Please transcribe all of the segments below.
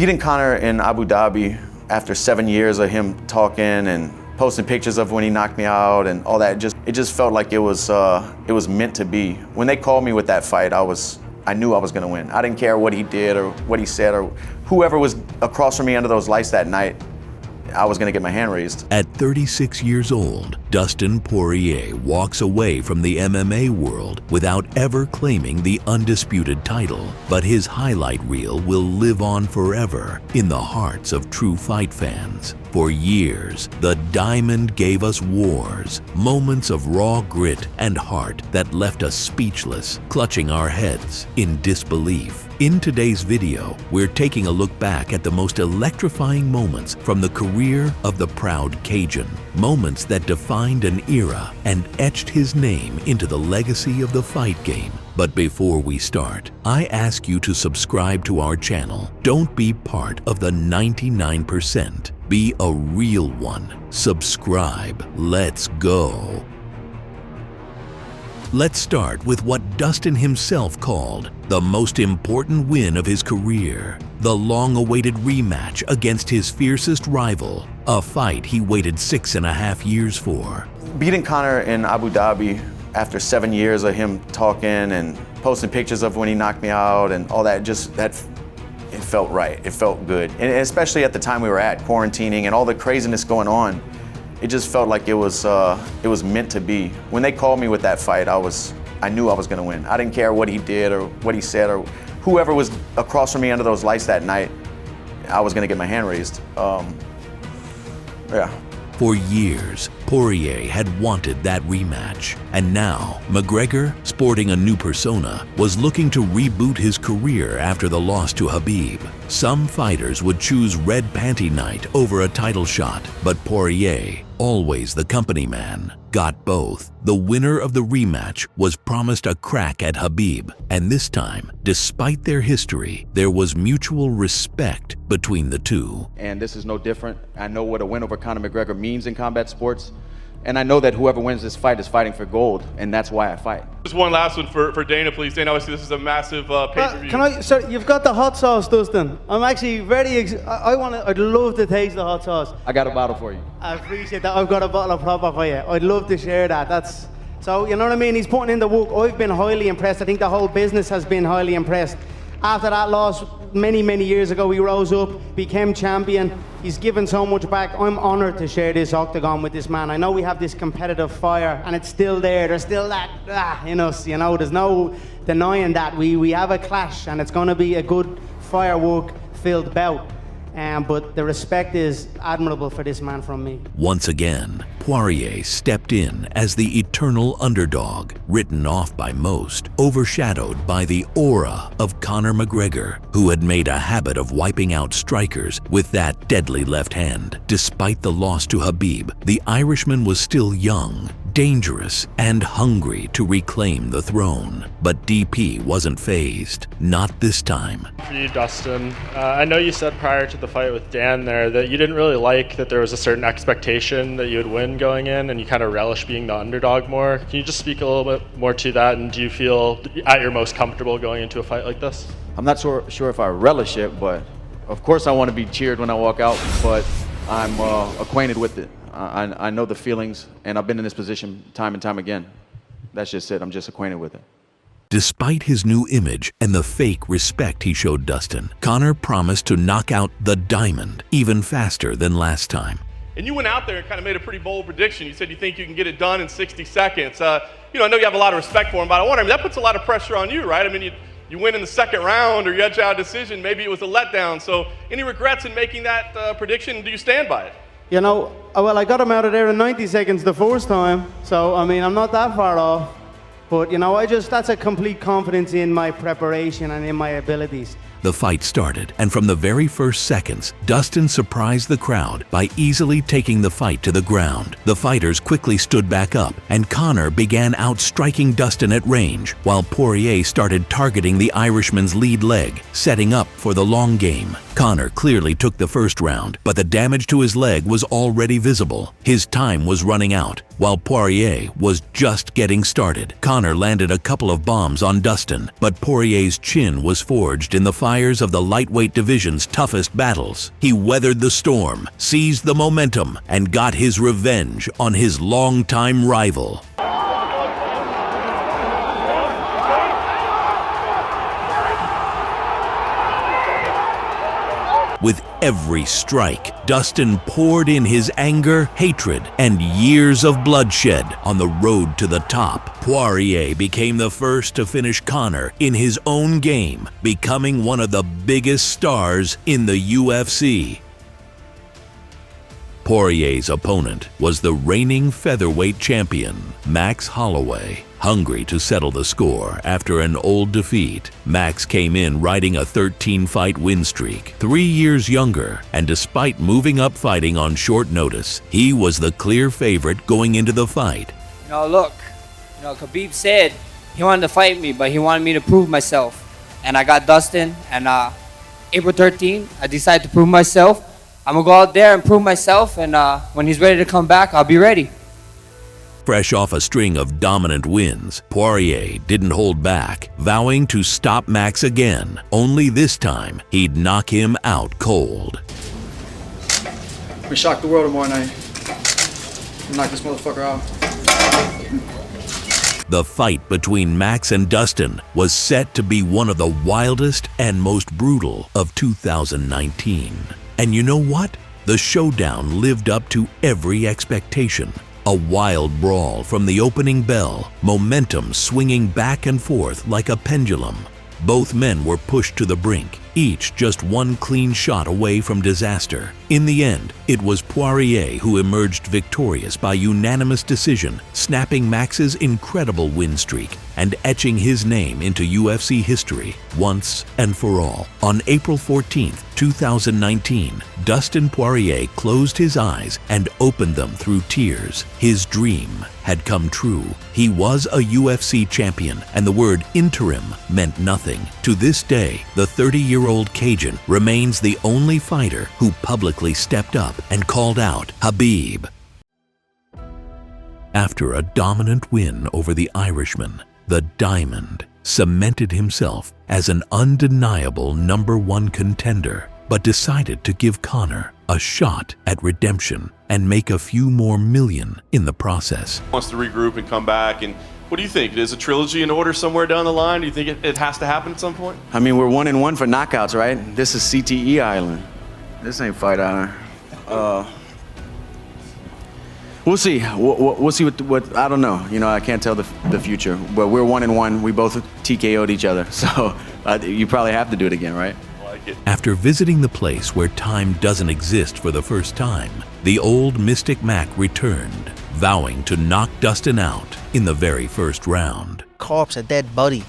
Beating Conor in Abu Dhabi after 7 years of him talking and posting pictures of when he knocked me out and all that, it just felt like it was meant to be. When they called me with that fight, I knew I was gonna win. I didn't care what he did or what he said or whoever was across from me under those lights that night. I was gonna get my hand raised. At 36 years old, Dustin Poirier walks away from the MMA world without ever claiming the undisputed title. But his highlight reel will live on forever in the hearts of true fight fans. For years, the Diamond gave us wars, moments of raw grit and heart that left us speechless, clutching our heads in disbelief. In today's video, we're taking a look back at the most electrifying moments from the career of the proud Cajun. Moments that defined an era and etched his name into the legacy of the fight game. But before we start, I ask you to subscribe to our channel. Don't be part of the 99%. Be a real one. Subscribe. Let's go. Let's start with what Dustin himself called the most important win of his career, the long-awaited rematch against his fiercest rival, a fight he waited 6.5 years for. Beating Conor in Abu Dhabi after 7 years of him talking and posting pictures of when he knocked me out and all that, it felt right, it felt good. And especially at the time we were at, quarantining and all the craziness going on, it just felt like it was meant to be. When they called me with that fight, I knew I was gonna win. I didn't care what he did or what he said or whoever was across from me under those lights that night, I was gonna get my hand raised. Yeah. For years, Poirier had wanted that rematch. And now, McGregor, sporting a new persona, was looking to reboot his career after the loss to Khabib. Some fighters would choose red panty night over a title shot, but Poirier, always the company man, got both. The winner of the rematch was promised a crack at Khabib, and this time, despite their history, there was mutual respect between the two. And this is no different. I know what a win over Conor McGregor means in combat sports, and I know that whoever wins this fight is fighting for gold, and that's why I fight. Just one last one for Dana, please. Dana, obviously this is a massive pay-per-view. Sir, you've got the hot sauce, Dustin. I'm actually I'd love to taste the hot sauce. I got a bottle for you. I appreciate that. I've got a bottle of proper for you. I'd love to share that. So, you know what I mean? He's putting in the work. I've been highly impressed. I think the whole business has been highly impressed. After that loss, many years ago, he rose up, became champion. He's given so much back. I'm honored to share this octagon with this man. I know we have this competitive fire, and it's still there. There's still that in us, you know. There's no denying that. We have a clash, and it's going to be a good firework-filled bout. But the respect is admirable for this man from me. Once again, Poirier stepped in as the eternal underdog, written off by most, overshadowed by the aura of Conor McGregor, who had made a habit of wiping out strikers with that deadly left hand. Despite the loss to Khabib, the Irishman was still young, dangerous, and hungry to reclaim the throne. But DP wasn't fazed. Not this time. For you, Dustin, I know you said prior to the fight with Dan there that you didn't really like that there was a certain expectation that you would win going in, and you kind of relish being the underdog more. Can you just speak a little bit more to that, and do you feel at your most comfortable going into a fight like this? I'm not sure if I relish it, but of course I want to be cheered when I walk out, but I'm acquainted with it. I know the feelings, and I've been in this position time and time again. That's just it. I'm just acquainted with it. Despite his new image and the fake respect he showed Dustin, Conor promised to knock out the Diamond even faster than last time. And you went out there and kind of made a pretty bold prediction. You said you think you can get it done in 60 seconds. I know you have a lot of respect for him, but I wonder, that puts a lot of pressure on you, right? I mean, you win in the second round or you edge out a decision. Maybe it was a letdown. So any regrets in making that prediction? Do you stand by it? You know, well, I got him out of there in 90 seconds the first time. So, I mean, I'm not that far off. But, you know, that's a complete confidence in my preparation and in my abilities. The fight started, and from the very first seconds, Dustin surprised the crowd by easily taking the fight to the ground. The fighters quickly stood back up, and Conor began outstriking Dustin at range, while Poirier started targeting the Irishman's lead leg, setting up for the long game. Conor clearly took the first round, but the damage to his leg was already visible. His time was running out. While Poirier was just getting started, Conor landed a couple of bombs on Dustin, but Poirier's chin was forged in the fires of the lightweight division's toughest battles. He weathered the storm, seized the momentum, and got his revenge on his longtime rival. With every strike, Dustin poured in his anger, hatred, and years of bloodshed. On the road to the top, Poirier became the first to finish Conor in his own game, becoming one of the biggest stars in the UFC. Poirier's opponent was the reigning featherweight champion, Max Holloway. Hungry to settle the score after an old defeat, Max came in riding a 13-fight win streak, 3 years younger, and despite moving up fighting on short notice, he was the clear favorite going into the fight. Look, Khabib said he wanted to fight me, but he wanted me to prove myself. And I got Dustin, and April 13, I decided to prove myself. I'm gonna go out there and prove myself, and when he's ready to come back, I'll be ready. Fresh off a string of dominant wins, Poirier didn't hold back, vowing to stop Max again. Only this time, he'd knock him out cold. We shocked the world tomorrow night. Knock this motherfucker out. The fight between Max and Dustin was set to be one of the wildest and most brutal of 2019. And you know what? The showdown lived up to every expectation. A wild brawl from the opening bell, momentum swinging back and forth like a pendulum. Both men were pushed to the brink, each just one clean shot away from disaster. In the end, it was Poirier who emerged victorious by unanimous decision, snapping Max's incredible win streak and etching his name into UFC history once and for all. On April 14th, 2019, Dustin Poirier closed his eyes and opened them through tears. His dream had come true. He was a UFC champion, and the word interim meant nothing. To this day, the 30-year-old Cajun remains the only fighter who publicly stepped up and called out Khabib. After a dominant win over the Irishman, the Diamond cemented himself as an undeniable #1 contender, but decided to give Conor a shot at redemption and make a few more million in the process. Wants to regroup and come back. And what do you think? Is a trilogy in order somewhere down the line? Do you think it has to happen at some point? I mean, we're 1-1 for knockouts, right? This is CTE Island. This ain't Fight Island. We'll see. We'll see what I don't know. I can't tell the future. But we're 1-1. We both TKO'd each other. So you probably have to do it again, right? After visiting the place where time doesn't exist for the first time, the old Mystic Mac returned, vowing to knock Dustin out in the very first round. Corpse, a dead body,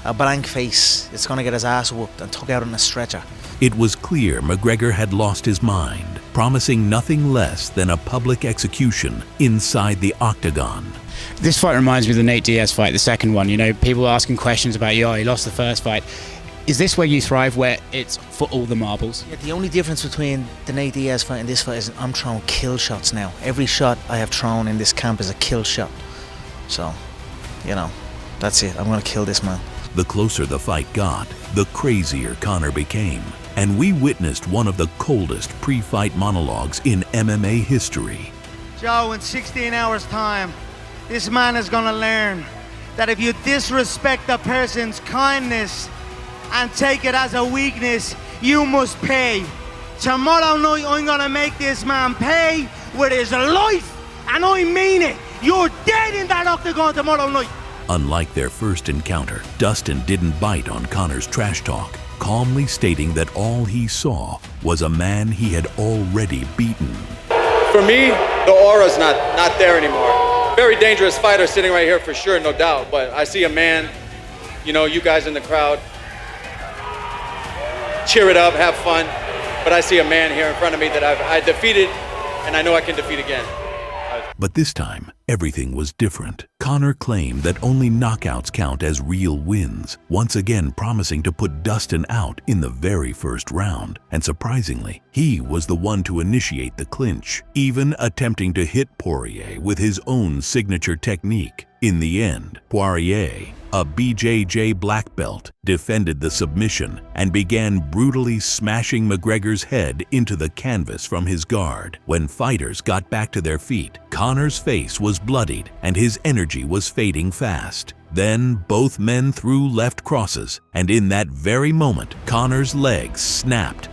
a blank face. It's gonna get his ass whooped and took out on a stretcher. It was clear McGregor had lost his mind, promising nothing less than a public execution inside the Octagon. This fight reminds me of the Nate Diaz fight, the second one. People asking questions about, he lost the first fight. Is this where you thrive, where it's for all the marbles? Yeah, the only difference between the Nate Diaz fight and this fight is I'm throwing kill shots now. Every shot I have thrown in this camp is a kill shot. So, that's it. I'm gonna kill this man. The closer the fight got, the crazier Conor became. And we witnessed one of the coldest pre-fight monologues in MMA history. Joe, in 16 hours' time, this man is gonna learn that if you disrespect a person's kindness and take it as a weakness, you must pay. Tomorrow night, I'm gonna make this man pay with his life, and I mean it. You're dead in that Octagon tomorrow night. Unlike their first encounter, Dustin didn't bite on Conor's trash talk, calmly stating that all he saw was a man he had already beaten. For me, the aura's not there anymore. Very dangerous fighter sitting right here for sure, no doubt. But I see a man, you guys in the crowd, cheer it up, have fun. But I see a man here in front of me that I defeated, and I know I can defeat again. But this time, everything was different. Conor claimed that only knockouts count as real wins, once again promising to put Dustin out in the very first round. And surprisingly, he was the one to initiate the clinch, even attempting to hit Poirier with his own signature technique. In the end, Poirier, a BJJ black belt, defended the submission and began brutally smashing McGregor's head into the canvas from his guard. When fighters got back to their feet, Conor's face was bloodied and his energy was fading fast. Then both men threw left crosses, and in that very moment, Conor's legs snapped.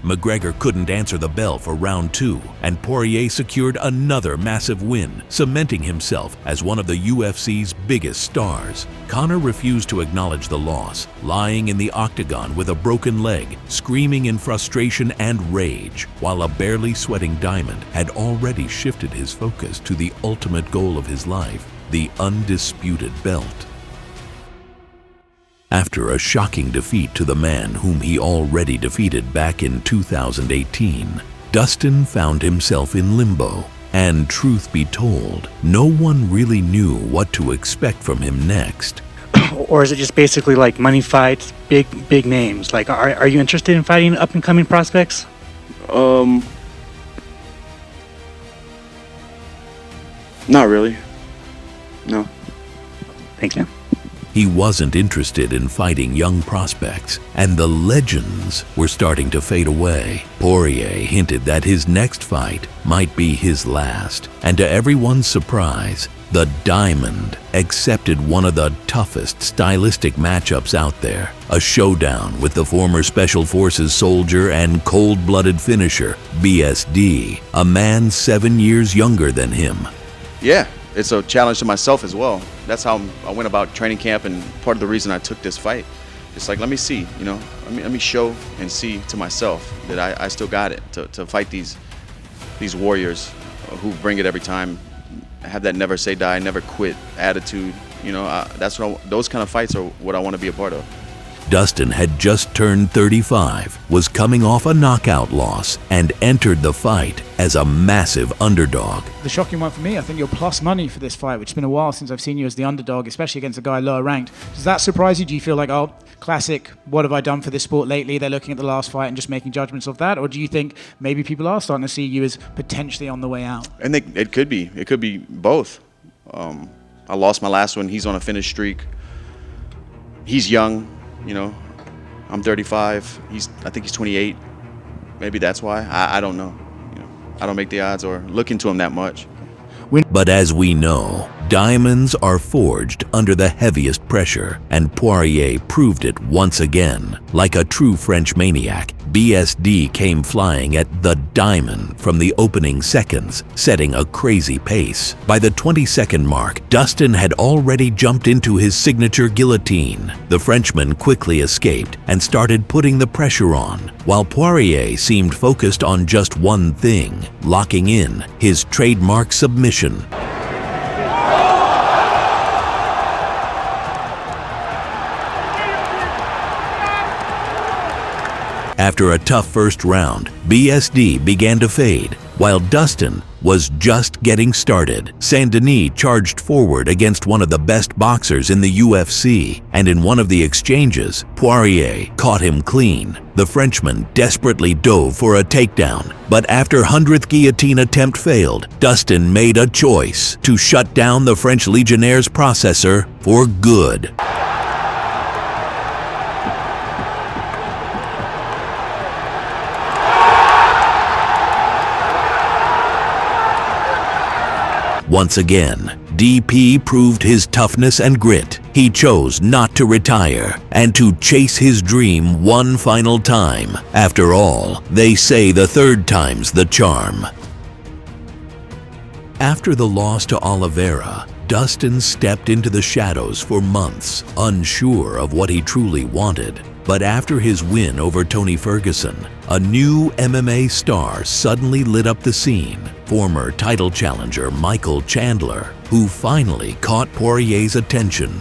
McGregor couldn't answer the bell for round 2, and Poirier secured another massive win, cementing himself as one of the UFC's biggest stars. Conor refused to acknowledge the loss, lying in the octagon with a broken leg, screaming in frustration and rage, while a barely sweating Diamond had already shifted his focus to the ultimate goal of his life, the undisputed belt. After a shocking defeat to the man whom he already defeated back in 2018, Dustin found himself in limbo. And truth be told, no one really knew what to expect from him next. Or is it just basically like money fights, big names? Like, are you interested in fighting up-and-coming prospects? Not really. No. Thanks, man. He wasn't interested in fighting young prospects, and the legends were starting to fade away. Poirier hinted that his next fight might be his last, and to everyone's surprise, the Diamond accepted one of the toughest stylistic matchups out there, a showdown with the former Special Forces soldier and cold-blooded finisher, BSD, a man 7 years younger than him. Yeah, it's a challenge to myself as well. That's how I went about training camp, and part of the reason I took this fight. It's like, let me see, you know, let me show and see to myself that I still got it to fight these warriors who bring it every time, have that never say die, never quit attitude. You know, those kind of fights are what I want to be a part of. Dustin had just turned 35, was coming off a knockout loss, and entered the fight as a massive underdog. The shocking one for me, I think you're plus money for this fight, which has been a while since I've seen you as the underdog, especially against a guy lower ranked. Does that surprise you? Do you feel like, oh, classic, what have I done for this sport lately? They're looking at the last fight and just making judgments of that? Or do you think maybe people are starting to see you as potentially on the way out? And it could be both. I lost my last one. He's on a finish streak. He's young. You know, I'm 35. I think he's 28. Maybe that's why. I don't know. You know, I don't make the odds or look into him that much. But as we know, diamonds are forged under the heaviest pressure, and Poirier proved it once again. Like a true French maniac, BSD came flying at the diamond from the opening seconds, setting a crazy pace. By the 20-second mark, Dustin had already jumped into his signature guillotine. The Frenchman quickly escaped and started putting the pressure on, while Poirier seemed focused on just one thing, locking in his trademark submission. After a tough first round, BSD began to fade, while Dustin was just getting started. Saint-Denis charged forward against one of the best boxers in the UFC, and in one of the exchanges, Poirier caught him clean. The Frenchman desperately dove for a takedown, but after 100th guillotine attempt failed, Dustin made a choice to shut down the French Legionnaire's processor for good. Once again, DP proved his toughness and grit. He chose not to retire and to chase his dream one final time. After all, they say the third time's the charm. After the loss to Oliveira, Dustin stepped into the shadows for months, unsure of what he truly wanted. But after his win over Tony Ferguson, a new MMA star suddenly lit up the scene. Former title challenger Michael Chandler, who finally caught Poirier's attention.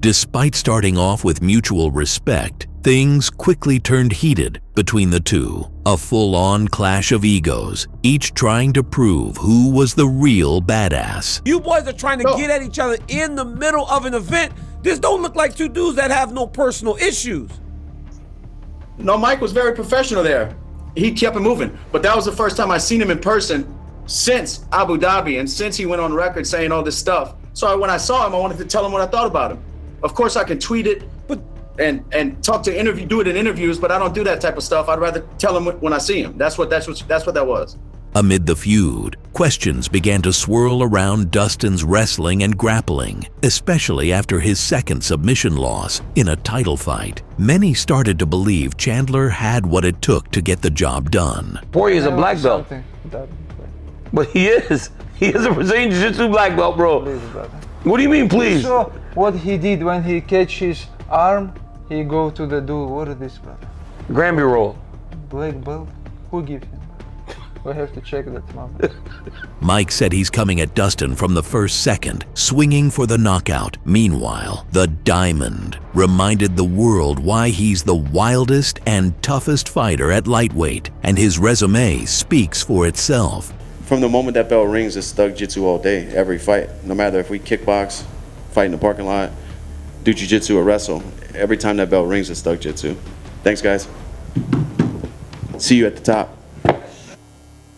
Despite starting off with mutual respect, things quickly turned heated between the two. A full-on clash of egos, each trying to prove who was the real badass. You boys are trying to get at each other in the middle of an event. This don't look like two dudes that have no personal issues. No, Mike was very professional there. He kept it moving. But that was the first time I seen him in person since Abu Dhabi and since he went on record saying all this stuff. So when I saw him, I wanted to tell him what I thought about him. Of course, I can tweet it and talk to do it in interviews, but I don't do that type of stuff. I'd rather tell him when I see him. That's what that was. Amid the feud, questions began to swirl around Dustin's wrestling and grappling, especially after his second submission loss in a title fight. Many started to believe Chandler had what it took to get the job done. Poirier is a black belt. But he is. He is a Brazilian Jiu-Jitsu black belt, bro. What do you mean, please? So what he did when he catch his arm, he go to the dude. What is this, brother? Granby roll. Black belt? Who give him? We have to check that, mom. Mike said he's coming at Dustin from the first second, swinging for the knockout. Meanwhile, the Diamond reminded the world why he's the wildest and toughest fighter at lightweight, and his resume speaks for itself. From the moment that bell rings, it's thug jitsu all day, every fight. No matter if we kickbox, fight in the parking lot, do jiu-jitsu or wrestle. Every time that bell rings, it's thug jitsu. Thanks, guys. See you at the top.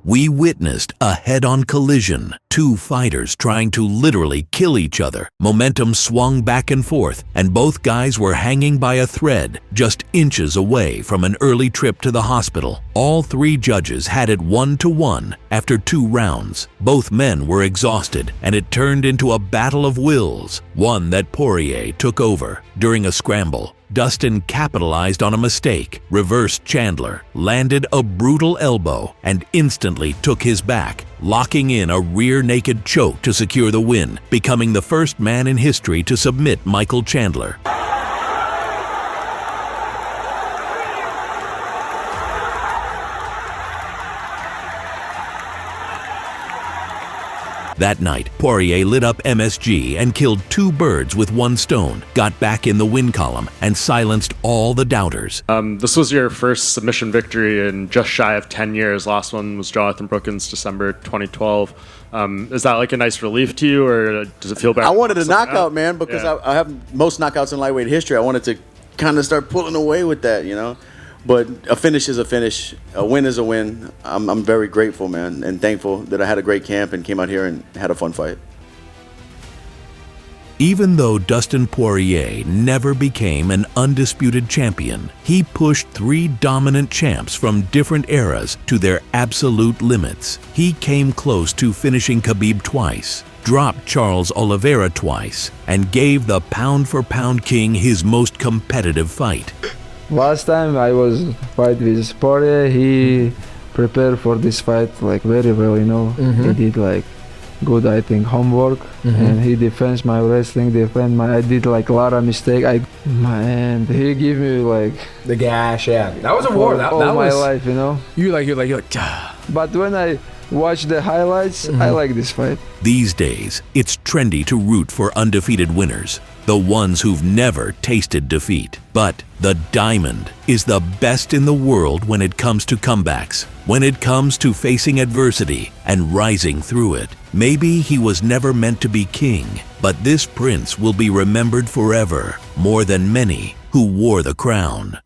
We witnessed a head-on collision, two fighters trying to literally kill each other. Momentum swung back and forth, and both guys were hanging by a thread, just inches away from an early trip to the hospital. All three judges had it 1-1 after 2 rounds. Both men were exhausted, and it turned into a battle of wills, one that Poirier took over. During a scramble, Dustin capitalized on a mistake, reversed Chandler, landed a brutal elbow, and instantly took his back, locking in a rear naked choke to secure the win, becoming the first man in history to submit Michael Chandler. That night, Poirier lit up MSG and killed 2 birds with 1 stone, got back in the win column, and silenced all the doubters. This was your first submission victory in just shy of 10 years. Last one was Jonathan Brookins, December 2012. Is that like a nice relief to you, or does it feel better? I wanted a knockout, man, because I have most knockouts in lightweight history. I wanted to kind of start pulling away with that, you know? But a finish is a finish. A win is a win. I'm very grateful, man, and thankful that I had a great camp and came out here and had a fun fight. Even though Dustin Poirier never became an undisputed champion, he pushed 3 dominant champs from different eras to their absolute limits. He came close to finishing Khabib twice, dropped Charles Oliveira twice, and gave the pound-for-pound king his most competitive fight. Last time I was fight with Poirier, he prepared for this fight like very well, you know. He did like good, I think, homework, and he defends my wrestling, I did like a lot of mistake. And he give me like the gash, that was a war. That all was my life, you know. You're like. But when I watch the highlights, I like this fight. These days, it's trendy to root for undefeated winners, the ones who've never tasted defeat. But the Diamond is the best in the world when it comes to comebacks, when it comes to facing adversity and rising through it. Maybe he was never meant to be king, but this prince will be remembered forever, more than many who wore the crown.